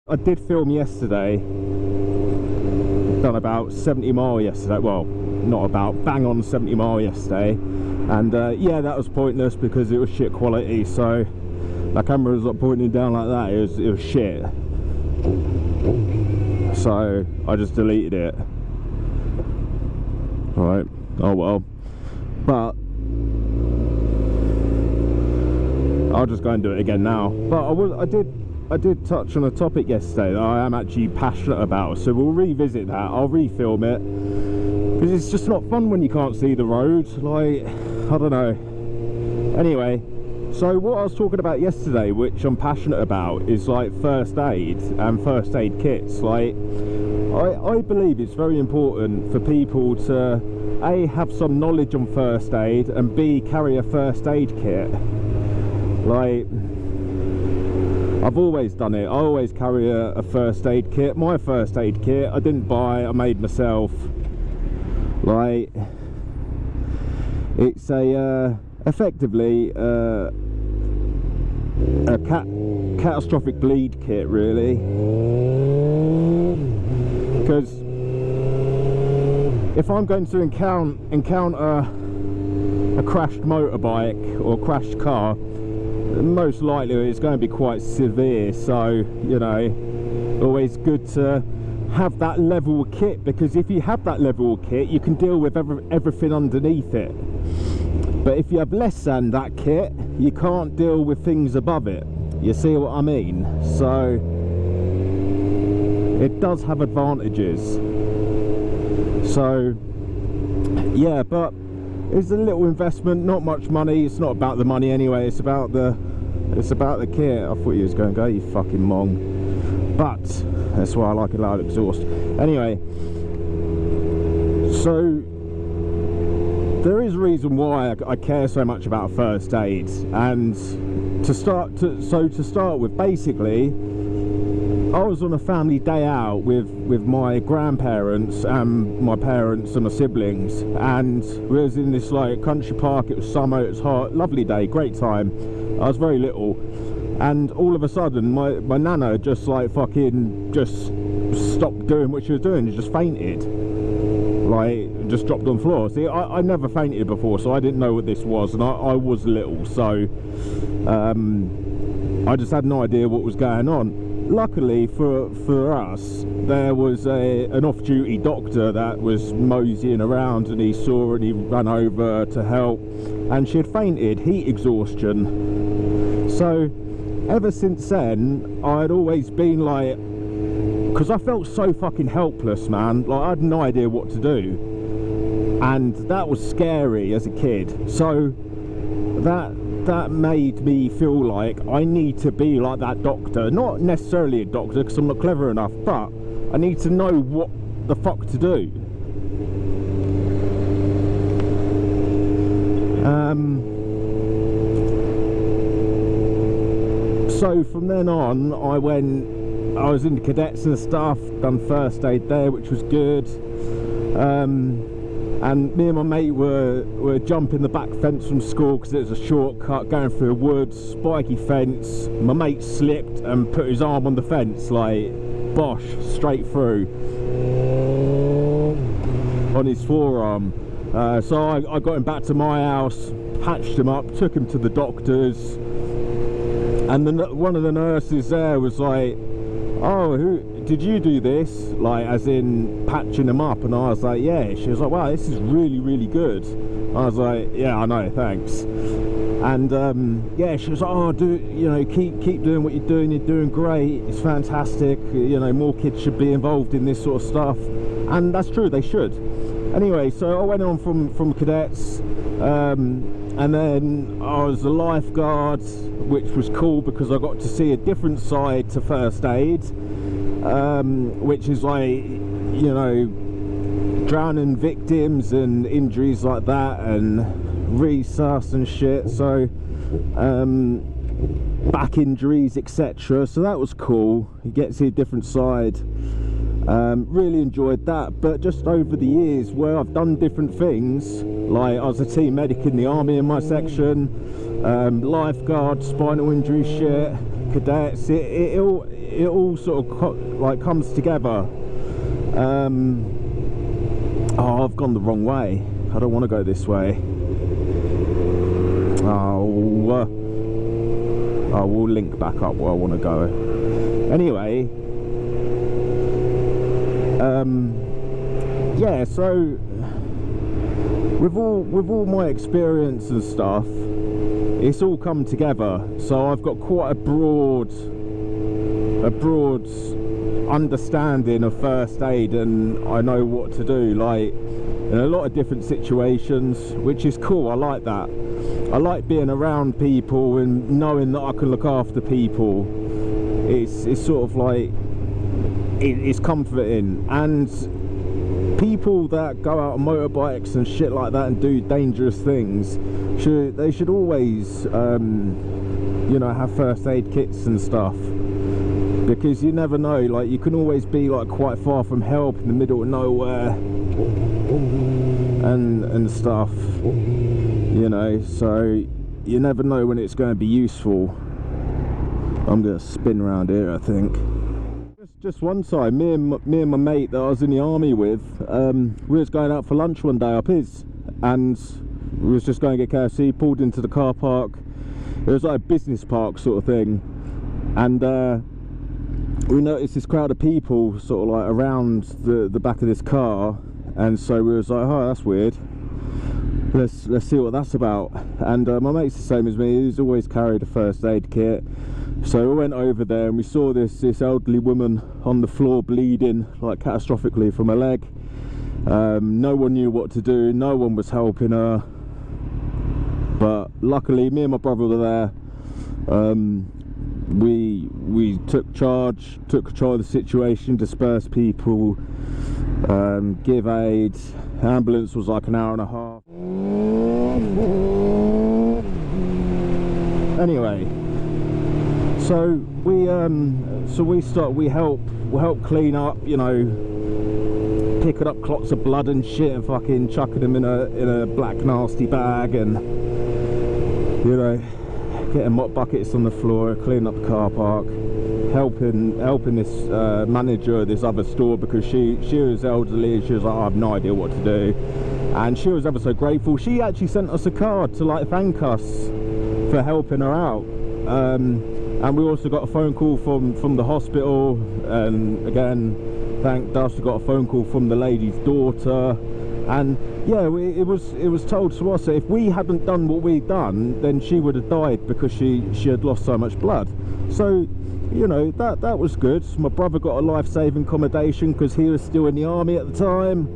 I did film yesterday, done about 70 mile yesterday, well not about, bang on 70 mile yesterday, and yeah, that was pointless because it was shit quality, so the camera was not pointing down like that, it was shit, so I just deleted it. Alright, oh well, but I'll just go and do it again now. But I did touch on a topic yesterday that I am actually passionate about, so we'll revisit that. I'll refilm it because it's just not fun when you can't see the road. Like, I don't know. Anyway, so what I was talking about yesterday, which I'm passionate about, is like first aid and first aid kits. Like, I believe it's very important for people to A, have some knowledge on first aid, and B, carry a first aid kit. Like, I've always done it. I always carry a first aid kit. My first aid kit I didn't buy, I made myself. Like, it's a effectively a catastrophic bleed kit, really, because if I'm going to encounter a crashed motorbike or crashed car, most likely it's going to be quite severe, so you know, always good to have that level kit, because if you have that level kit you can deal with everything underneath it, but if you have less than that kit you can't deal with things above it. You see what I mean? So it does have advantages. So yeah, but it's a little investment, not much money. It's not about the money anyway, it's about the kit. I thought you was going to go, you fucking mong, but that's why I like a loud exhaust. Anyway, so there is a reason why I care so much about first aid. And to start with, basically I was on a family day out with my grandparents and my parents and my siblings, and we was in this like country park. It was summer, it was hot, lovely day, great time. I was very little, and all of a sudden my nana just like fucking just stopped doing what she was doing. She just fainted, like just dropped on the floor. See, I never fainted before, so I didn't know what this was, and I was little, so I just had no idea what was going on. Luckily for us, there was an off-duty doctor that was moseying around, and he saw and he ran over to help, and she had fainted, heat exhaustion. So ever since then I'd always been like, because I felt so fucking helpless, man, like I had no idea what to do, and that was scary as a kid. So that made me feel like I need to be like that doctor. Not necessarily a doctor, because I'm not clever enough, but I need to know what the fuck to do. So from then on I was in the cadets and stuff, done first aid there, which was good. And me and my mate were jumping the back fence from school because it was a shortcut going through the woods, spiky fence. My mate slipped and put his arm on the fence, like bosh, straight through on his forearm. So I got him back to my house, patched him up, took him to the doctors, and one of the nurses there was like, "Oh, did you do this?" Like, as in patching them up. And I was like, yeah. She was like, "Wow, this is really, really good." I was like, "Yeah, I know, thanks." And yeah, she was like, "Oh, keep doing what you're doing great, it's fantastic, you know, more kids should be involved in this sort of stuff." And that's true, they should. Anyway, so I went on from cadets, and then I was a lifeguard, which was cool because I got to see a different side to first aid, which is like, you know, drowning victims and injuries like that, and resus and shit, so back injuries, etc. So that was cool. You get to see a different side. Really enjoyed that. But just over the years where I've done different things, like I was a team medic in the army in my section, lifeguard, spinal injury shit, cadets, it it all sort of like comes together. Oh, I've gone the wrong way. I don't want to go this way. We'll link back up where I want to go. Anyway, yeah, so with all my experience and stuff, it's all come together. So I've got quite a broad understanding of first aid, and I know what to do, like in a lot of different situations, which is cool. I like that. I like being around people and knowing that I can look after people. It's sort of like it's comforting. And people that go out on motorbikes and shit like that and do dangerous things, they should always you know, have first aid kits and stuff, because you never know, like you can always be like quite far from help in the middle of nowhere and stuff, you know, so you never know when it's going to be useful. I'm going to spin around here, I think. Just one time, me and my mate that I was in the army with, we was going out for lunch one day up his, and we was just going to get KFC, pulled into the car park. It was like a business park sort of thing, and we noticed this crowd of people sort of like around the back of this car, and so we was like, oh, that's weird, let's see what that's about. And my mate's the same as me, he's always carried a first aid kit. So we went over there and we saw this elderly woman on the floor bleeding like catastrophically from her leg. No one knew what to do, no one was helping her, but luckily me and my brother were there. We took control of the situation, dispersed people, give aid. Ambulance was like an hour and a half. Anyway, so we help clean up, you know, picking up clots of blood and shit and fucking chucking them in a black nasty bag, and you know, getting mop buckets on the floor, cleaning up the car park, helping this manager of this other store, because she was elderly. She was like, I have no idea what to do, and she was ever so grateful. She actually sent us a card to like thank us for helping her out. And we also got a phone call from the hospital, and again thanked us. We got a phone call from the lady's daughter, and yeah, it was told to us that if we hadn't done what we'd done, then she would have died, because she had lost so much blood. So, you know, that was good. My brother got a life-saving accommodation because he was still in the army at the time.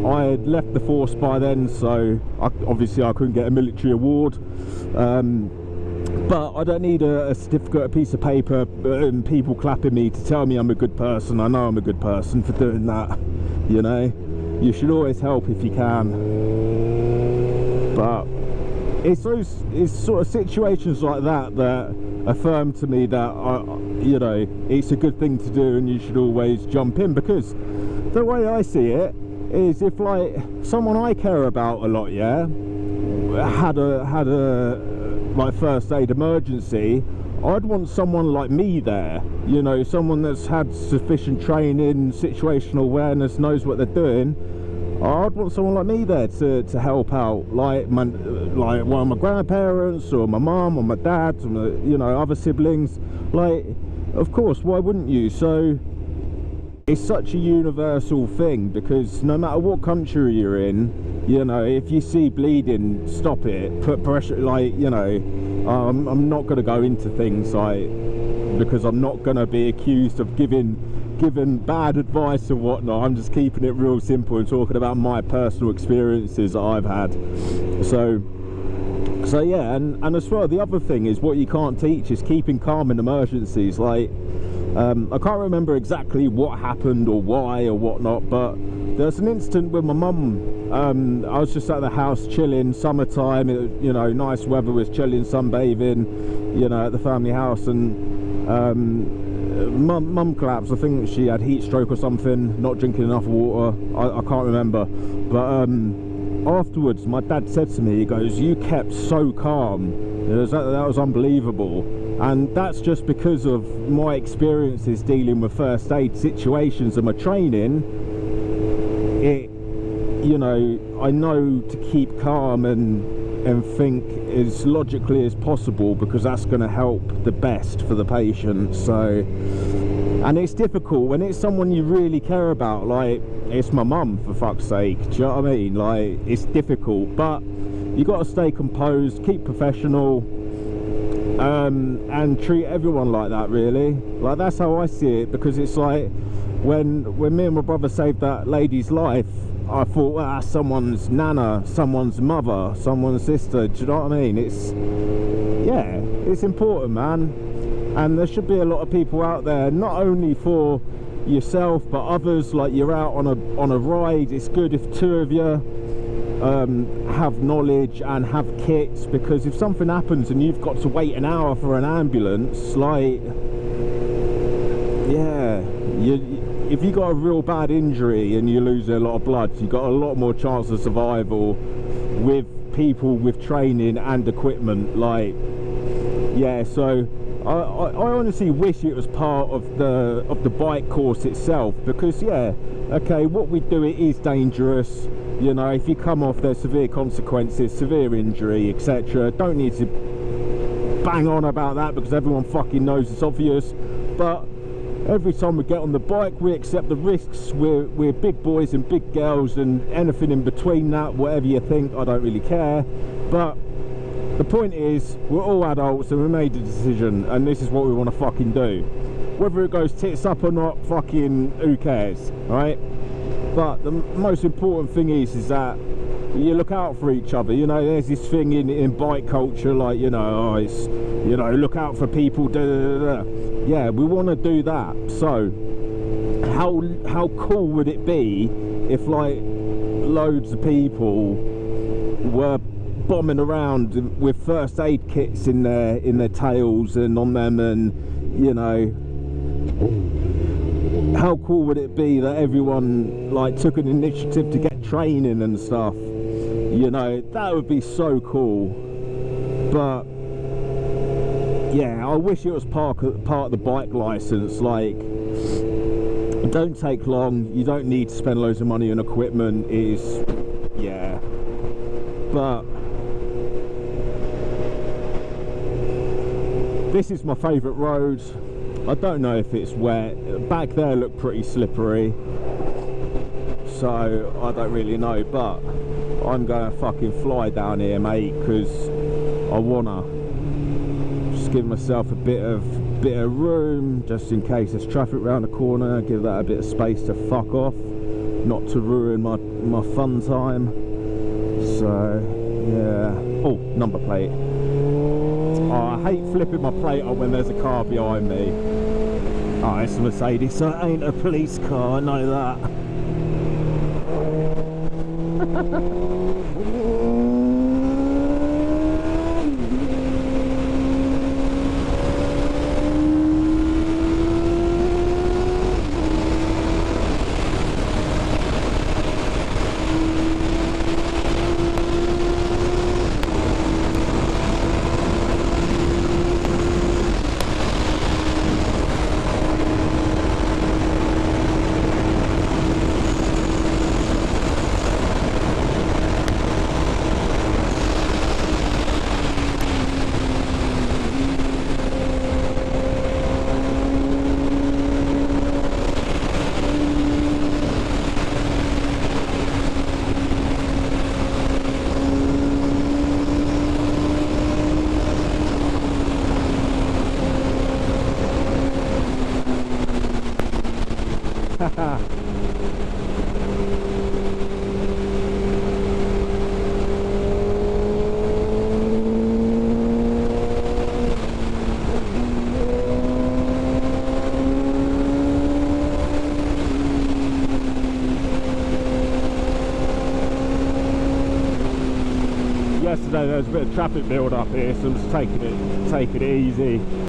I had left the force by then, so obviously I couldn't get a military award. But I don't need a certificate, a piece of paper, and people clapping me to tell me I'm a good person. I know I'm a good person for doing that, you know. You should always help if you can. But it's sort of situations like that that affirm to me that, you know, it's a good thing to do and you should always jump in. Because the way I see it is, if like someone I care about a lot, yeah, had a like first aid emergency, I'd want someone like me there, you know, someone that's had sufficient training, situational awareness, knows what they're doing. I'd want someone like me there to help out, like one of my grandparents or my mum or my dad, or you know, other siblings. Like, of course, why wouldn't you? So it's such a universal thing, because no matter what country you're in, you know, if you see bleeding, stop it, put pressure, like, you know. I'm not going to go into things like, because I'm not going to be accused of giving bad advice and whatnot. I'm just keeping it real simple and talking about my personal experiences that I've had. So yeah, and as well, the other thing is, what you can't teach is keeping calm in emergencies. Like, I can't remember exactly what happened or why or whatnot, but there's an instant with my mum. I was just at the house chilling, summertime, you know, nice weather, was chilling, sunbathing, you know, at the family house, and mum collapsed. I think she had heat stroke or something, not drinking enough water. I can't remember, but afterwards my dad said to me, he goes, you kept so calm. That was unbelievable. and that's just because of my experiences dealing with first aid situations and my training. You know, I know to keep calm and think as logically as possible, because that's going to help the best for the patient. So, and it's difficult when it's someone you really care about, like it's my mum, for fuck's sake. Do you know what I mean? Like, it's difficult, but you got to stay composed, keep professional, and treat everyone like that, really. Like, that's how I see it, because it's like when me and my brother saved that lady's life, I thought, well, that's someone's nana, someone's mother, someone's sister. Do you know what I mean? It's, yeah, it's important, man. And there should be a lot of people out there, not only for yourself but others. Like, you're out on a ride, it's good if two of you have knowledge and have kits, because if something happens and you've got to wait an hour for an ambulance, like, yeah, if you got a real bad injury and you lose a lot of blood, you got a lot more chance of survival with people with training and equipment. Like, yeah, so I honestly wish it was part of the bike course itself, because, yeah, okay, what we do, it is dangerous. You know, if you come off, there's severe consequences, severe injury, etc. Don't need to bang on about that, because everyone fucking knows it's obvious. But every time we get on the bike, we accept the risks. We're big boys and big girls, and anything in between that, whatever you think, I don't really care. But the point is, we're all adults and we made a decision, and this is what we want to fucking do. Whether it goes tits up or not, fucking who cares, right? But the most important thing is that you look out for each other. You know, there's this thing in bike culture, like, you know, oh, it's, you know, look out for people, da, da, da, da. Yeah, we want to do that. So how cool would it be if, like, loads of people were bombing around with first aid kits in their tails and on them, and, you know, how cool would it be that everyone, like, took an initiative to get training and stuff? You know, that would be so cool. But yeah, I wish it was part of the bike license. Like, it don't take long, you don't need to spend loads of money on equipment. It is, yeah, but this is my favourite road. I don't know if it's wet. Back there looked pretty slippery, so I don't really know, but I'm going to fucking fly down here, mate, because I wanna just give myself a bit of room, just in case there's traffic around the corner. Give that a bit of space to fuck off, not to ruin my fun time. So yeah. Oh, number plate. Oh, I hate flipping my plate on when there's a car behind me. Oh, it's a Mercedes, so it ain't a police car, I know that. Yesterday there was a bit of traffic build up here, so I'm just taking it easy.